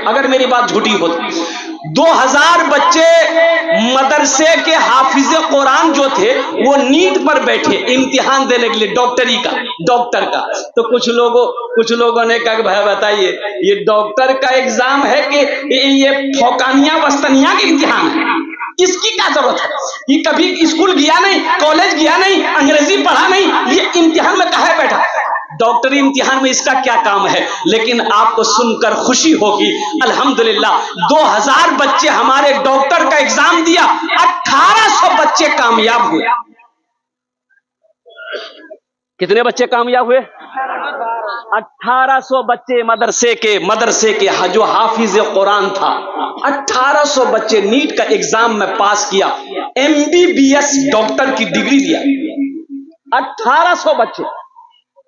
अगर मेरी बात झूठी हो तो। 2000 बच्चे मदरसे के हाफिज कुरान जो थे वो नीट पर बैठे इम्तिहान देने के लिए डॉक्टर का। तो कुछ लोगों ने कहा भाई बताइए ये डॉक्टर का एग्जाम है कि ये फौकानिया बस्तनिया के इम्तिहान है, इसकी क्या जरूरत है? ये कभी स्कूल गया नहीं, कॉलेज गया नहीं, अंग्रेजी पढ़ा नहीं, ये इम्तिहान में काहे बैठा? डॉक्टरी इम्तिहान में इसका क्या काम है? लेकिन आपको सुनकर खुशी होगी, अल्हम्दुलिल्लाह 2000 बच्चे हमारे डॉक्टर का एग्जाम दिया, 1800 बच्चे कामयाब हुए। कितने बच्चे कामयाब हुए? 1800 बच्चे मदरसे के जो हाफिज कुरान था, 1800 बच्चे नीट का एग्जाम में पास किया, MBBS डॉक्टर की डिग्री दिया। 1800 बच्चे।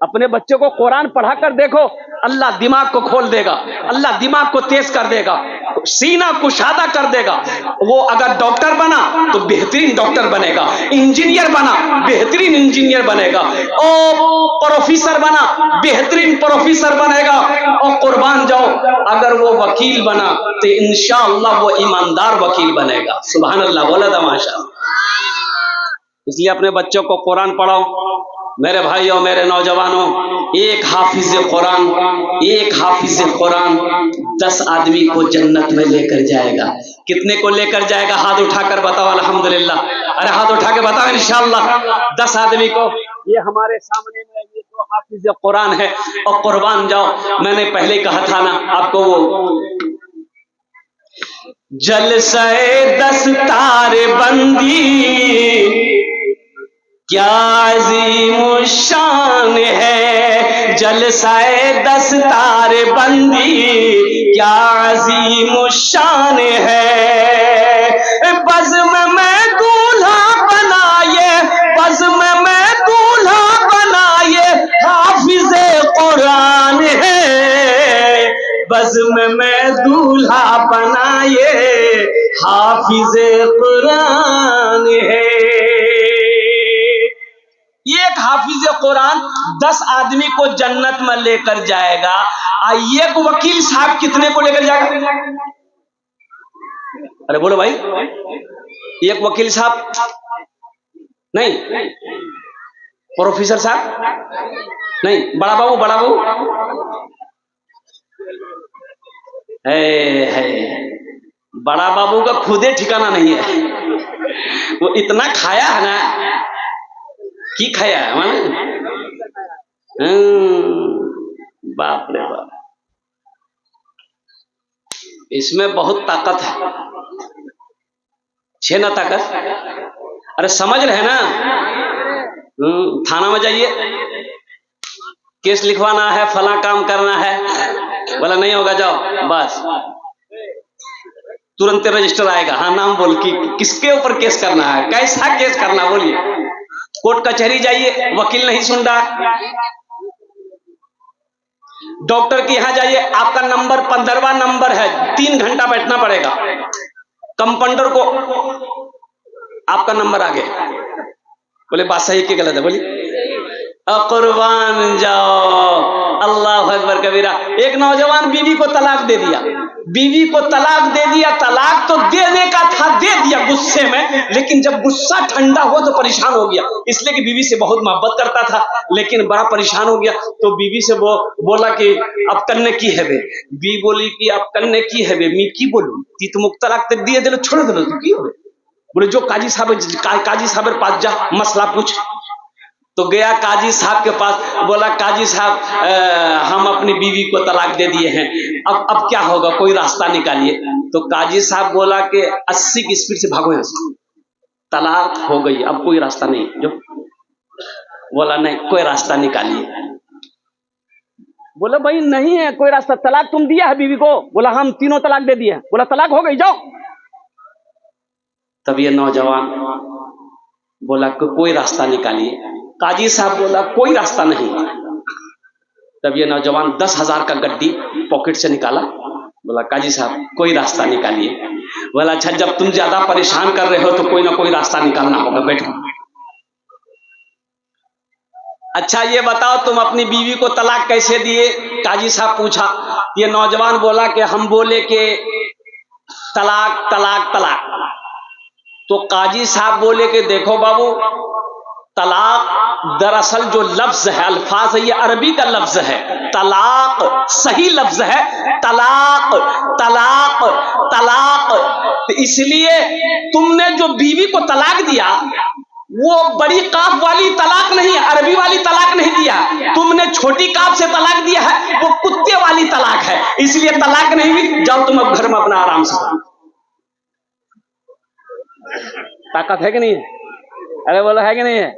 अपने बच्चे को कुरान पढ़ा कर देखो, अल्लाह दिमाग को खोल देगा, अल्लाह दिमाग को तेज कर देगा, सीना कुशादा कर देगा। वो अगर डॉक्टर बना तो बेहतरीन डॉक्टर बनेगा, इंजीनियर बना बेहतरीन इंजीनियर बनेगा, और प्रोफेसर बना बेहतरीन प्रोफेसर बनेगा। और कुर्बान जाओ अगर वो वकील बना तो इंशाअल्लाह वो ईमानदार वकील बनेगा। सुभान अल्लाह, बोला था माशाअल्लाह। इसलिए अपने बच्चों को कुरान पढ़ाओ। मेरे भाइयों, मेरे नौजवानों, एक हाफिज कुरान 10 आदमी को जन्नत में लेकर जाएगा। कितने को लेकर जाएगा? हाथ उठाकर बताओ अल्हम्दुलिल्लाह। अरे हाथ उठा के बताओ इंशाअल्लाह। 10 आदमी को। ये हमारे सामने में ये जो हाफिज कुरान है, और कुर्बान जाओ, मैंने पहले कहा था ना आपको, वो जलसे 10 तारे बंदी क्या अजीम शान है, जलसाए 10 तारे बंदी क्या अजीम शान है। बज़्म में दूल्हा बनाए, बज़्म में दूल्हा बनाए हाफिज़े कुरान है, बज़्म में दूल्हा बनाए हाफिज़े कुरान है। एक हाफिज कुरान 10 आदमी को जन्नत में लेकर जाएगा। एक वकील साहब कितने को लेकर जाएगा? अरे बोलो भाई, एक वकील साहब नहीं, प्रोफेसर साहब नहीं, बड़ा बाबू है। बड़ा बाबू का खुदे ठिकाना नहीं है, वो इतना खाया है ना की खाया है माने। बाप रे बाप, इसमें बहुत ताकत है। छे ना ताकत? अरे समझ रहे ना? थाना में जाइए, केस लिखवाना है, फला काम करना है, बोला नहीं होगा जाओ, बस तुरंत रजिस्टर आएगा। हाँ नाम बोल कि किसके ऊपर केस करना है, कैसा केस करना, बोलिए। कोर्ट कचहरी जाइए, वकील नहीं सुन रहा। डॉक्टर के यहां जाइए, आपका नंबर 15वां नंबर है, 3 घंटा बैठना पड़ेगा। कंपाउंडर को आपका नंबर आ गया, बोले बात सही कि गलत है? बोलिए। कुर्बान जाओ, अल्लाह अकबर कबीरा। एक नौजवान बीवी को तलाक दे दिया, तलाक तो देने का था, दे दिया गुस्से में, लेकिन जब गुस्सा ठंडा हो तो परेशान हो गया, इसलिए कि बीवी से बहुत मोहब्बत करता था, लेकिन बड़ा परेशान हो गया। तो बीवी से बोला कि अब करने की है बे। बीवी बोली कि अब करने की है बे, मी की बोलू ती तो मुक्त तलाक दिए दिलो, छोड़ दिलो तू की हो। बोले जो काजी साहब पास जा, मसला पूछ। तो गया काजी साहब के पास, बोला काजी साहब हम अपनी बीवी को तलाक दे दिए हैं, अब क्या होगा, कोई रास्ता निकालिए। तो काजी साहब बोला कि 80 की स्पीड से भागो यहाँ से, तलाक हो गई, अब कोई रास्ता नहीं। जो बोला नहीं, कोई रास्ता निकालिए। बोला भाई नहीं है कोई रास्ता, तलाक तुम दिया है बीवी को? बोला हम तीनों तलाक दे दिए। बोला तलाक हो गई, जाओ। तब ये नौजवान बोला कोई रास्ता निकालिए। काजी साहब बोला कोई रास्ता नहीं। तब ये नौजवान 10,000 का गड्डी पॉकेट से निकाला, बोला काजी साहब कोई रास्ता निकालिए। बोला अच्छा जब तुम ज्यादा परेशान कर रहे हो तो कोई ना कोई रास्ता निकालना होगा, बैठो। अच्छा ये बताओ तुम अपनी बीवी को तलाक कैसे दिए? काजी साहब पूछा। ये नौजवान बोला कि हम बोले कि तलाक तलाक तलाक। तो काजी साहब बोले कि देखो बाबू, तलाक दरअसल जो लफ्ज है, अल्फाज है, ये अरबी का लफ्ज है। तलाक सही लफ्ज है, तलाक तलाक तलाक। तो इसलिए तुमने जो बीवी को तलाक दिया वो बड़ी काफ वाली तलाक नहीं है, अरबी वाली तलाक नहीं दिया। तुमने छोटी काफ से तलाक दिया है, वो कुत्ते वाली तलाक है, इसलिए तलाक नहीं हुई। जाओ तुम अब घर में अपना आराम से। ताकत है कि नहीं है? अरे बोलो है कि नहीं है?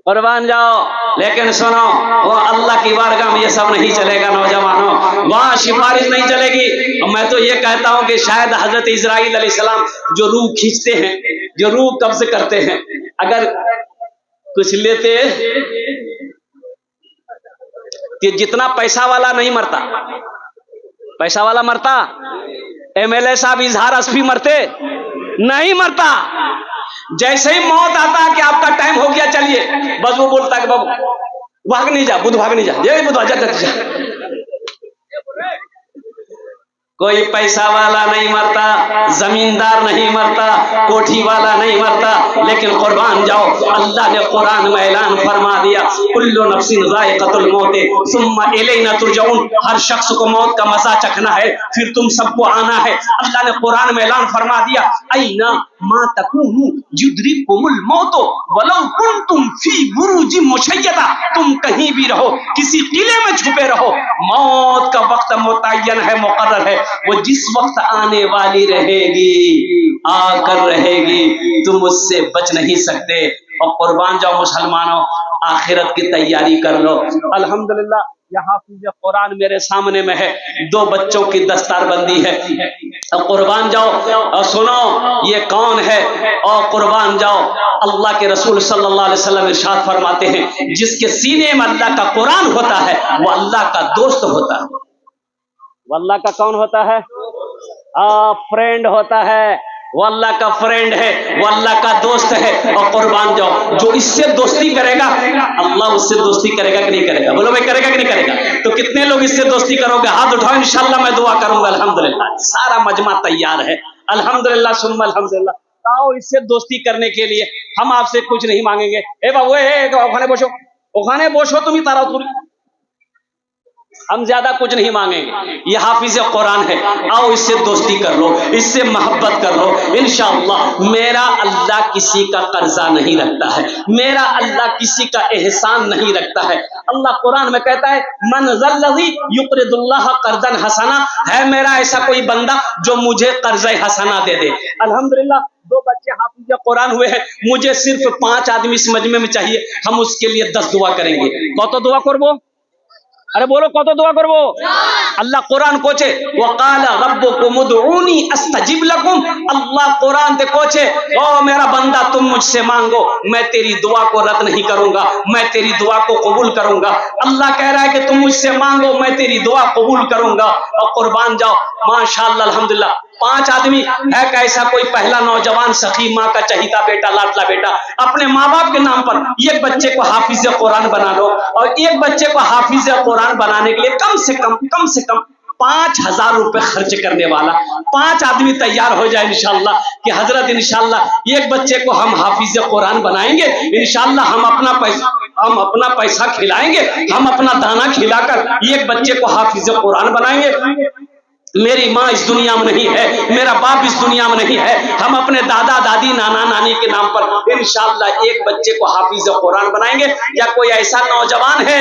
कुर्बान जाओ। लेकिन सुनो, वो अल्लाह की बारगाह में ये सब नहीं चलेगा नौजवानों, वहां सिफारिश नहीं चलेगी। मैं तो ये कहता हूं कि शायद हजरत इजराइल अलैहिस्सलाम जो रूह खींचते हैं, जो रूह कब्ज करते हैं, अगर कुछ लेते कि जितना पैसा वाला नहीं मरता, पैसा वाला मरता, एमएलए साहब इजहार असफी मरते नहीं मरता। जैसे ही मौत आता है कि आपका टाइम हो गया चलिए, बस वो बोलता है कि बाबू भाग नहीं जा, बुध भाग नहीं जा, ये बुध जा। कोई पैसा वाला नहीं मरता, जमींदार नहीं मरता, कोठी वाला नहीं मरता, लेकिन कुर्बान जाओ, अल्लाह ने कुरान में ऐलान फरमा दिया, कुल्लु नफ्सिन ज़ाइक़तुल मौत सुम्मा इलैना तुरजऊन। हर शख्स को मौत का मजा चखना है, फिर तुम सबको आना है। अल्लाह ने कुरान में ऐलान फरमा दिया, ऐना मा तकूनु युद्रिकुमुल मौत वलौ कुंतुम फी बुरूजिन मुशय्यदा। तुम कहीं भी रहो, किसी किले में छुपे रहो, मौत का वक्त मुतय्यन है, मुकर्रर है। वो जिस वक्त आने वाली रहेगी, आकर रहेगी, तुम उससे बच नहीं सकते। और कुर्बान जाओ मुसलमानों, आखिरत की तैयारी कर लो। अल्हम्दुलिल्लाह यहाँ हाफिज़ कुरान मेरे सामने में है, 2 बच्चों की दस्तारबंदी है। और कुर्बान जाओ और सुनो ये कौन है। और कुर्बान जाओ, अल्लाह के रसूल सल्लल्लाहु अलैहि वसल्लम इरशाद फरमाते हैं, जिसके सीने में अल्लाह का कुरान होता है वो अल्लाह का दोस्त होता है। वो अल्लाह का कौन होता है? फ्रेंड होता है। वो अल्लाह का फ्रेंड है, वो अल्लाह का दोस्त है। और कुर्बान जाओ, जो इससे दोस्ती करेगा अल्लाह उससे दोस्ती करेगा कि नहीं करेगा? बोलो भाई, करेगा कि नहीं करेगा? तो कितने लोग इससे दोस्ती करोगे? हाथ उठाओ, इंशाल्लाह मैं दुआ करूंगा। अल्हम्दुलिल्लाह सारा मजमा तैयार है, अल्हम्दुलिल्लाह सुम्मा अल्हम्दुलिल्लाह। आओ इससे दोस्ती करने के लिए हम आपसे कुछ नहीं मांगेंगे। ए बाबू, ओखाने बोशो, ओखाने बोशो, तुम ही तारा तुरी, हम ज्यादा कुछ नहीं मांगेंगे। ये हाफिज कुरान है, आओ इससे दोस्ती कर लो, इससे मोहब्बत कर लो। इंशाअल्लाह मेरा अल्लाह किसी का कर्जा नहीं रखता है, मेरा अल्लाह किसी का एहसान नहीं रखता है। अल्लाह कुरान में कहता है, मन ज़ल्लज़ी युक़रिदुल्लाह कर्ज़न हसना। है मेरा ऐसा कोई बंदा जो मुझे कर्ज़े हसना दे दे। अल्हम्दुलिल्लाह 2 बच्चे हाफिज कुरान हुए हैं, मुझे सिर्फ 5 आदमी इस मजमे में चाहिए, हम उसके लिए 10 दुआ करेंगे। कत दुआ करबो? अरे बोलो कत दुआ करबो? अल्लाह कुरान कोचे, वकाला रब्बुकुम उदऊनी अस्तजिब लकुम। अल्लाह कुरान ते कोचे, ओ मेरा बंदा तुम मुझसे मांगो, मैं तेरी दुआ को रद्द नहीं करूंगा, मैं तेरी दुआ को कबूल करूंगा। अल्लाह कह रहा है कि तुम मुझसे मांगो, मैं तेरी दुआ कबूल करूंगा। और कुर्बान जाओ, माशाअल्लाह अल्हम्दुलिल्लाह 5 आदमी है। कैसा कोई पहला नौजवान सखी, माँ का चहीता बेटा, लाडला बेटा, अपने माँ बाप के नाम पर एक बच्चे को हाफिज कुरान बना लो। और एक बच्चे को हाफिज कुरान बनाने के लिए कम से कम 5,000 रुपए खर्च करने वाला 5 आदमी तैयार हो जाए इंशाअल्लाह कि हजरत इंशाअल्लाह एक बच्चे को हम हाफिज कुरान बनाएंगे। इंशाअल्लाह हम अपना पैसा खिलाएंगे, हम अपना दाना खिलाकर एक बच्चे को हाफिज कुरान बनाएंगे। मेरी माँ इस दुनिया में नहीं है, मेरा बाप इस दुनिया में नहीं है, हम अपने दादा दादी नाना नानी के नाम पर इंशाअल्लाह एक बच्चे को हाफिज कुरान बनाएंगे। या कोई ऐसा नौजवान है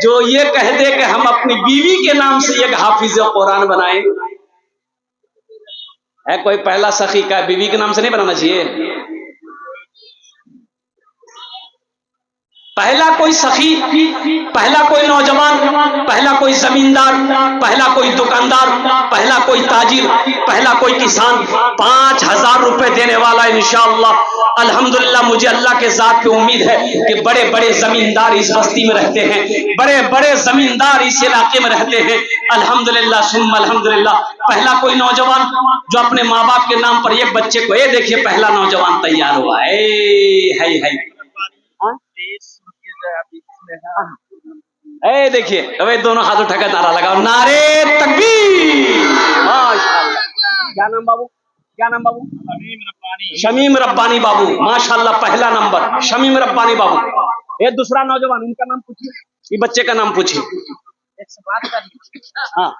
जो ये कह दे कि हम अपनी बीवी के नाम से एक हाफिज कुरान बनाएंगे? है कोई पहला सखी का बीवी के नाम से नहीं बनाना चाहिए? पहला कोई सखी, पहला कोई नौजवान, पहला कोई जमींदार, पहला कोई दुकानदार, पहला कोई ताजिर, पहला कोई किसान 5,000 रुपए देने वाला इंशाअल्लाह। अल्हम्दुलिल्लाह मुझे अल्लाह के जात पे उम्मीद है कि बड़े बड़े जमींदार इस बस्ती में रहते हैं, बड़े बड़े जमींदार इस इलाके में रहते हैं। अल्हम्दुलिल्लाह सुम्मा अल्हम्दुलिल्लाह पहला कोई नौजवान जो अपने माँ बाप के नाम पर एक बच्चे को, ये देखिए पहला नौजवान तैयार हुआ है। ए देखिए, अबे दोनों हाथ उठाकर नारा लगाओ, नारे तकबीर। माशाल्लाह। क्या नाम बाबू, क्या नाम बाबू? शमीम रब्बानी बाबू, माशाल्लाह, पहला नंबर शमीम रब्बानी बाबू। ये दूसरा नौजवान, इनका नाम पूछिए, ये बच्चे का नाम पूछिए। हाँ,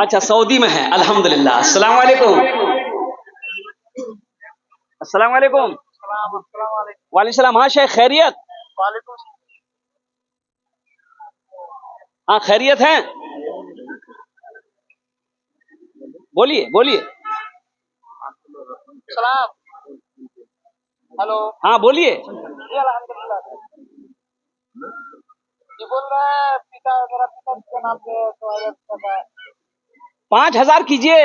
अच्छा, सऊदी में है, अल्हम्दुलिल्लाह। अस्सलाम वालेकुम। अस्सलाम वालेकुम। वालेकुम सलाम। हाँ शेख, खैरियत? हाँ, खैरियत है? बोलिए बोलिए। हेलो। हाँ बोलिए। जी अल्हम्दुलिल्लाह। जी बोल रहे हैं, पिता मेरा पिता के नाम पे 2000 का 5,000 कीजिए।